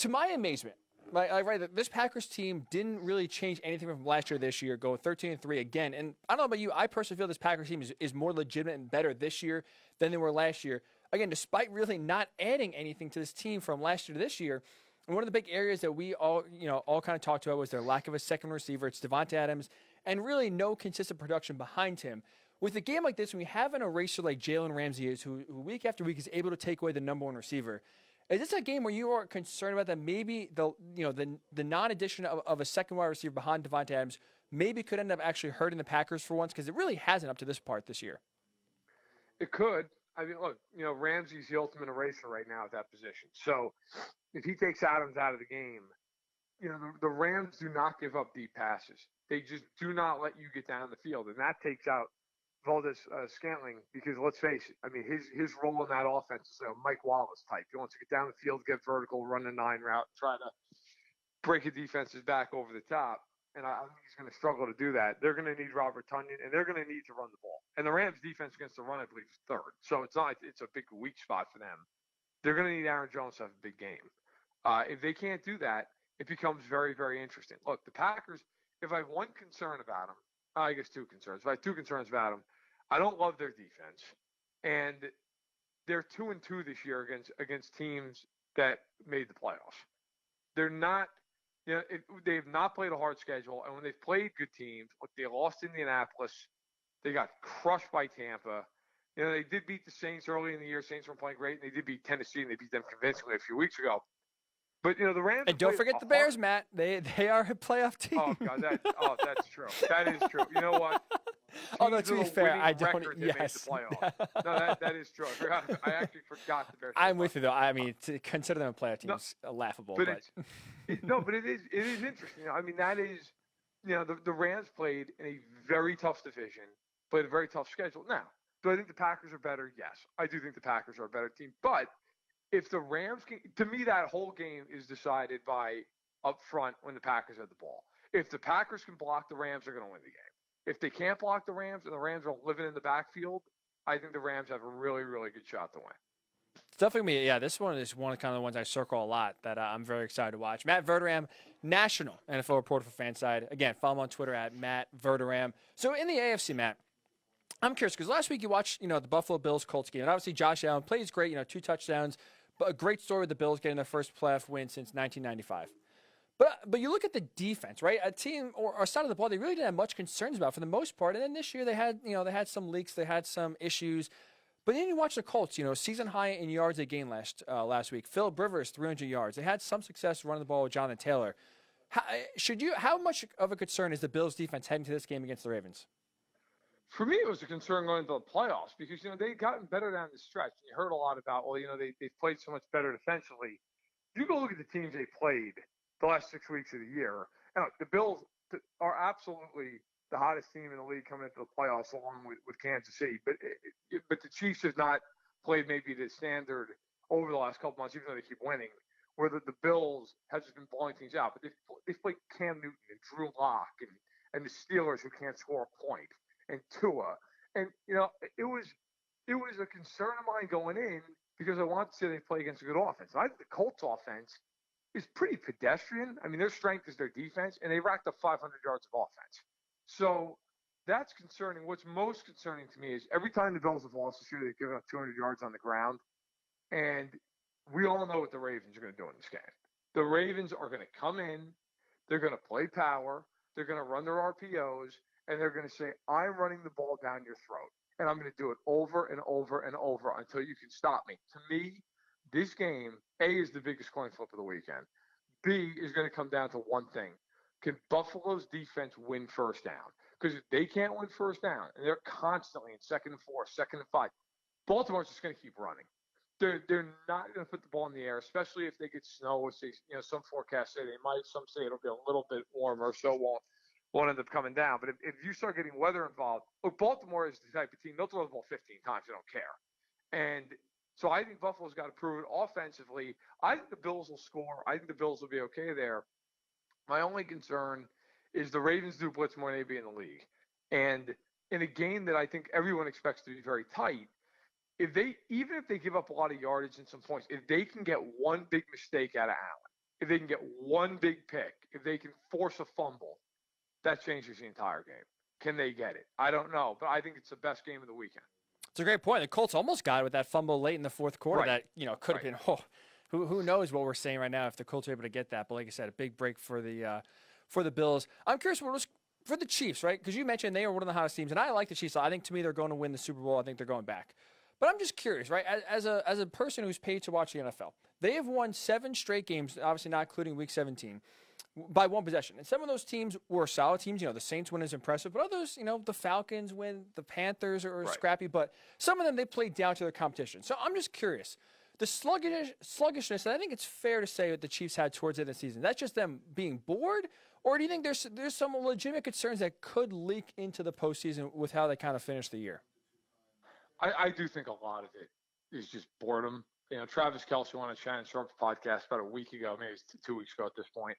to my amazement, this Packers team didn't really change anything from last year this year, going 13-3 again. And I don't know about you, I personally feel this Packers team is more legitimate and better this year than they were last year. Again, despite really not adding anything to this team from last year to this year. And one of the big areas that we all kind of talked about was their lack of a second receiver. It's Devontae Adams, and really no consistent production behind him. With a game like this, when we have an eraser like Jalen Ramsey is, who week after week is able to take away the number one receiver, is this a game where you are concerned about that maybe the non-addition of a second wide receiver behind Devontae Adams maybe could end up actually hurting the Packers for once, because it really hasn't up to this part this year? It could. I mean, look, Ramsey's the ultimate eraser right now at that position. So if he takes Adams out of the game, the Rams do not give up deep passes. They just do not let you get down the field, and that takes out Valdes-Scantling, because let's face it, I mean, his role in that offense is a Mike Wallace type. He wants to get down the field, get vertical, run the 9 route, try to break a defense's back over the top. And I think he's going to struggle to do that. They're going to need Robert Tonyan, and they're going to need to run the ball. And the Rams' defense against the run, I believe, is third. So it's a big weak spot for them. They're going to need Aaron Jones to have a big game. If they can't do that, it becomes very, very interesting. Look, the Packers, if I have one concern about them, I guess two concerns. If I have two concerns about them, I don't love their defense. And they're 2-2 this year against teams that made the playoffs. They're not, they've not played a hard schedule. And when they've played good teams, look, they lost Indianapolis. They got crushed by Tampa. They did beat the Saints early in the year. Saints were playing great. And they did beat Tennessee, and they beat them convincingly a few weeks ago. But, the Rams. And don't forget the Bears, Matt. They are a playoff team. Oh, God. That's true. That is true. You know what? Although, to be fair, I don't. Yes. Made the playoffs. No, that is true. I actually forgot the Bears. I'm with you, though. I mean, to consider them a playoff team is laughable. But it is interesting. I mean, that is, the Rams played in a very tough division, played a very tough schedule. Now, do I think the Packers are better? Yes. I do think the Packers are a better team. But if the Rams can, to me, that whole game is decided by up front when the Packers have the ball. If the Packers can block the Rams, they're going to win the game. If they can't block the Rams and the Rams are living in the backfield, I think the Rams have a really, really good shot to win. It's definitely me. Yeah, this one is one of kind of the ones I circle a lot that I'm very excited to watch. Matt Verderame, national NFL reporter for Fanside. Again, follow him on Twitter at Matt Verderame. So in the AFC, Matt, I'm curious because last week you watched, the Buffalo Bills-Colts game. And obviously Josh Allen plays great, 2 touchdowns. But a great story with the Bills getting their first playoff win since 1995. But you look at the defense, right? A team or side of the ball they really didn't have much concerns about for the most part. And then this year they had some leaks, they had some issues. But then you watch the Colts, season high in yards they gained last week. Phillip Rivers 300 yards. They had some success running the ball with Jonathan Taylor. How much of a concern is the Bills defense heading to this game against the Ravens? For me, it was a concern going into the playoffs because, they'd gotten better down the stretch. You heard a lot about, they've played so much better defensively. You go look at the teams they played the last 6 weeks of the year. And look, the Bills are absolutely the hottest team in the league coming into the playoffs along with Kansas City. But the Chiefs have not played maybe the standard over the last couple months, even though they keep winning, where the Bills have just been blowing things out. But they've played Cam Newton and Drew Lock and the Steelers who can't score a point. And Tua. And, it was a concern of mine going in because I wanted to see they play against a good offense. I think the Colts offense is pretty pedestrian. I mean, their strength is their defense, and they racked up 500 yards of offense. So that's concerning. What's most concerning to me is every time the Bills have lost this year, they've given up 200 yards on the ground. And we all know what the Ravens are going to do in this game. The Ravens are going to come in. They're going to play power. They're going to run their RPOs. And they're going to say, I'm running the ball down your throat. And I'm going to do it over and over and over until you can stop me. To me, this game, A, is the biggest coin flip of the weekend. B, is going to come down to one thing. Can Buffalo's defense win first down? Because if they can't win first down, and they're constantly in 2nd and 4, 2nd and 5, Baltimore's just going to keep running. They're not going to put the ball in the air, especially if they get snow. Some forecasts say they might. Some say it'll be a little bit warmer, so won't end up coming down. But if you start getting weather involved, look, Baltimore is the type of team, they'll throw the ball 15 times, they don't care. And so I think Buffalo's got to prove it offensively. I think the Bills will score. I think the Bills will be okay there. My only concern is the Ravens do blitz more than anybody in the league. And in a game that I think everyone expects to be very tight, even if they give up a lot of yardage and some points, if they can get one big mistake out of Allen, if they can get one big pick, if they can force a fumble, that changes the entire game. Can they get it? I don't know, but I think it's the best game of the weekend. It's a great point. The Colts almost got it with that fumble late in the fourth quarter that, could have been, who knows what we're saying right now if the Colts are able to get that. But like I said, a big break for the Bills. I'm curious what was for the Chiefs, right? Because you mentioned they are one of the hottest teams, and I like the Chiefs. I think to me they're going to win the Super Bowl. I think they're going back. But I'm just curious, right? As a person who's paid to watch the NFL, they have won 7 straight games, obviously not including Week 17, by one possession. And some of those teams were solid teams. The Saints win is impressive, but others, the Falcons win, the Panthers are scrappy, but some of them they played down to their competition. So I'm just curious. The sluggishness, and I think it's fair to say what the Chiefs had towards the end of the season, that's just them being bored, or do you think there's some legitimate concerns that could leak into the postseason with how they kind of finished the year? I do think a lot of it is just boredom. Travis Kelce on a Shannon Sharp's podcast about a week ago, maybe it's 2 weeks ago at this point.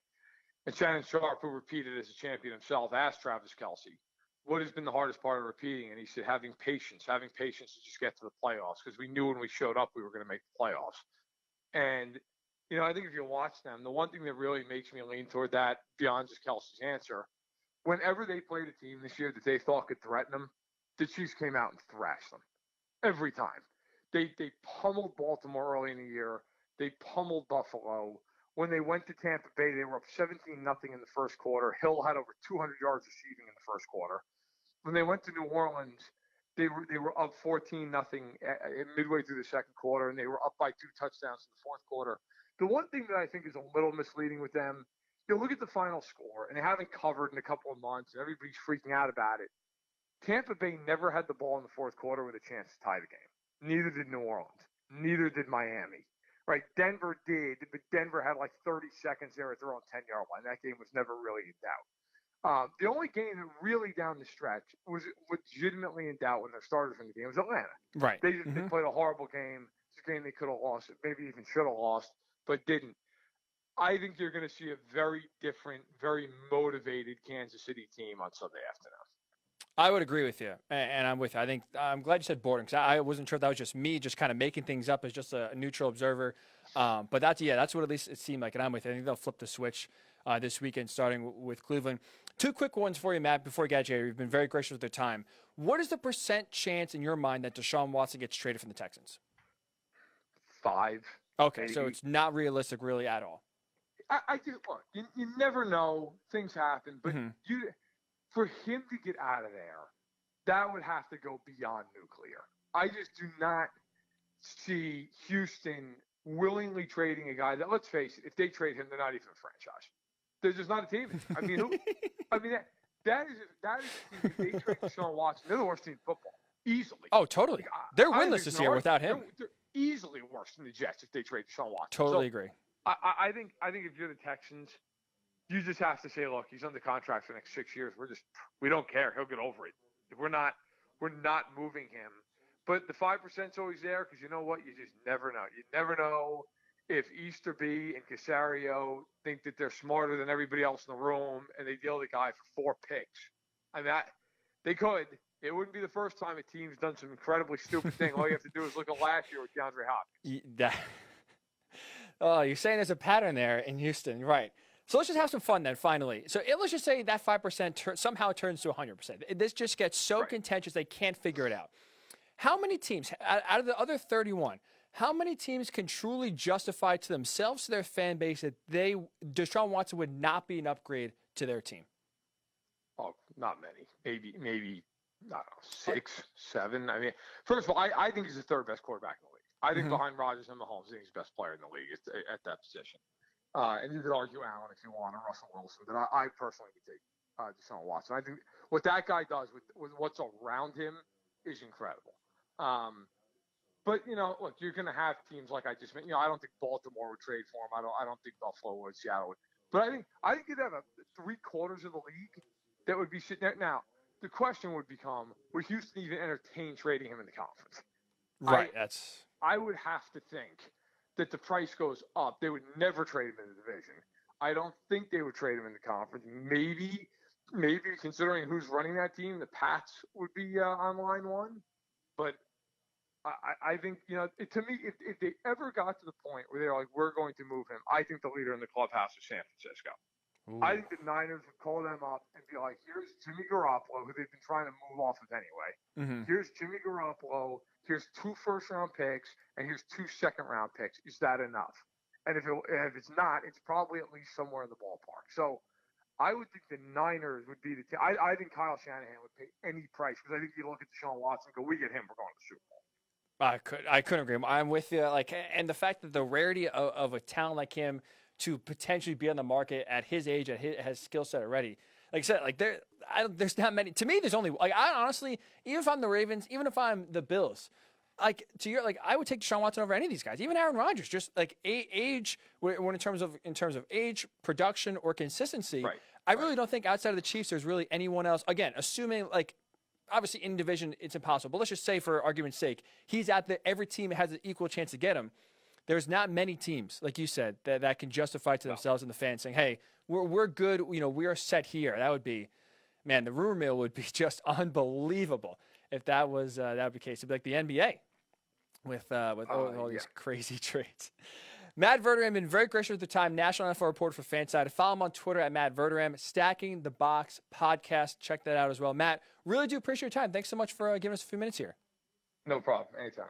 And Shannon Sharp, who repeated as a champion himself, asked Travis Kelce, what has been the hardest part of repeating? And he said, having patience to just get to the playoffs, because we knew when we showed up we were going to make the playoffs. And, I think if you watch them, the one thing that really makes me lean toward that, beyond just Kelce's answer, whenever they played a team this year that they thought could threaten them, the Chiefs came out and thrashed them. Every time. They pummeled Baltimore early in the year. They pummeled Buffalo. When they went to Tampa Bay, they were up 17-0 in the first quarter. Hill had over 200 yards receiving in the first quarter. When they went to New Orleans, they were up 14-0 midway through the second quarter, and they were up by 2 touchdowns in the fourth quarter. The one thing that I think is a little misleading with them, look at the final score, and they haven't covered in a couple of months, and everybody's freaking out about it. Tampa Bay never had the ball in the fourth quarter with a chance to tie the game. Neither did New Orleans. Neither did Miami. Right? Denver did, but Denver had like 30 seconds there at their own 10-yard line. That game was never really in doubt. The only game that really down the stretch was legitimately in doubt when their starters in the game was Atlanta. Right. They played a horrible game. It's a game they could have lost, maybe even should have lost, but didn't. I think you're going to see a very different, very motivated Kansas City team on Sunday afternoon. I would agree with you, and I'm with you. I'm glad you said boring, because I wasn't sure if that was just me just kind of making things up as just a neutral observer. But that's what at least it seemed like, and I'm with you. I think they'll flip the switch this weekend, starting with Cleveland. 2 quick ones for you, Matt, before we get you. You've been very gracious with your time. What is the % chance in your mind that DeShaun Watson gets traded from the Texans? 5. Okay, maybe. So it's not realistic really at all. I do. Look, you never know. Things happen, but for him to get out of there, that would have to go beyond nuclear. I just do not see Houston willingly trading a guy that, let's face it, if they trade him, they're not even a franchise. They're just not a team. I mean, that is a team. If they trade DeShaun Watson, they're the worst team in football, easily. Oh, totally. They're winless this year without him. They're easily worse than the Jets if they trade DeShaun Watson. Totally agree. I think if you're the Texans, you just have to say, look, he's under contract for the next 6 years. We don't care. He'll get over it. We're not moving him. But the 5%'s always there, because you know what? You just never know. You never know if Easterby and Casario think that they're smarter than everybody else in the room, and they deal the guy for 4 picks. I mean, they could. It wouldn't be the first time a team's done some incredibly stupid thing. All you have to do is look at last year with DeAndre Hopkins. You're saying there's a pattern there in Houston, right? So let's just have some fun then, finally. So let's just say that 5% somehow turns to 100%. This just gets so contentious they can't figure it out. How many teams, out of the other 31, how many teams can truly justify to themselves, to their fan base, that DeShaun Watson would not be an upgrade to their team? Oh, not many. Maybe I don't know, 6, 7. I mean, first of all, I think he's the 3rd best quarterback in the league. I think behind Rodgers and Mahomes, I think he's the best player in the league at that position. And you could argue Allen if you want, or Russell Wilson, but I personally would take DeShaun Watson. I think what that guy does with what's around him is incredible. But look, you're going to have teams like I just mentioned. I don't think Baltimore would trade for him. I don't think Buffalo would, Seattle would. But I think you'd have 3/4 of the league that would be sitting there. Now, the question would become: would Houston even entertain trading him in the conference? Right. I would have to think that the price goes up. They would never trade him in the division. I don't think they would trade him in the conference. Maybe considering who's running that team, the Pats would be on line 1. But I think, to me, if they ever got to the point where they're like, we're going to move him, I think the leader in the clubhouse is San Francisco. Ooh. I think the Niners would call them up and be like, here's Jimmy Garoppolo, who they've been trying to move off of anyway. Mm-hmm. Here's Jimmy Garoppolo. Here's 2 first-round picks, and here's 2 second-round picks. Is that enough? And if it's not, it's probably at least somewhere in the ballpark. So I would think the Niners would be the team. I think Kyle Shanahan would pay any price because I think you look at DeShaun Watson and go, we get him, we're going to the Super Bowl. I couldn't agree more. I'm with you. And the fact that the rarity of a talent like him to potentially be on the market at his age, at his skill set already. Like I said, there's not many. To me, there's only I honestly, even if I'm the Ravens, even if I'm the Bills, I would take DeShaun Watson over any of these guys, even Aaron Rodgers. Just like age, when in terms of age, production, or consistency. Right. I really don't think outside of the Chiefs there's really anyone else. Again, assuming obviously in division it's impossible, but let's just say for argument's sake he's out there. Every team has an equal chance to get him. There's not many teams, like you said, that can justify to themselves and the fans saying, "Hey, we're good. We are set here." That would be, man, the rumor mill would be just unbelievable if that was that would be the case. It'd be like the NBA with all these crazy trades. Matt Verderame been very gracious with the time. National NFL reporter for Fanside. Follow him on Twitter at Matt Verderame. Stacking the Box podcast. Check that out as well. Matt, really do appreciate your time. Thanks so much for giving us a few minutes here. No problem. Anytime.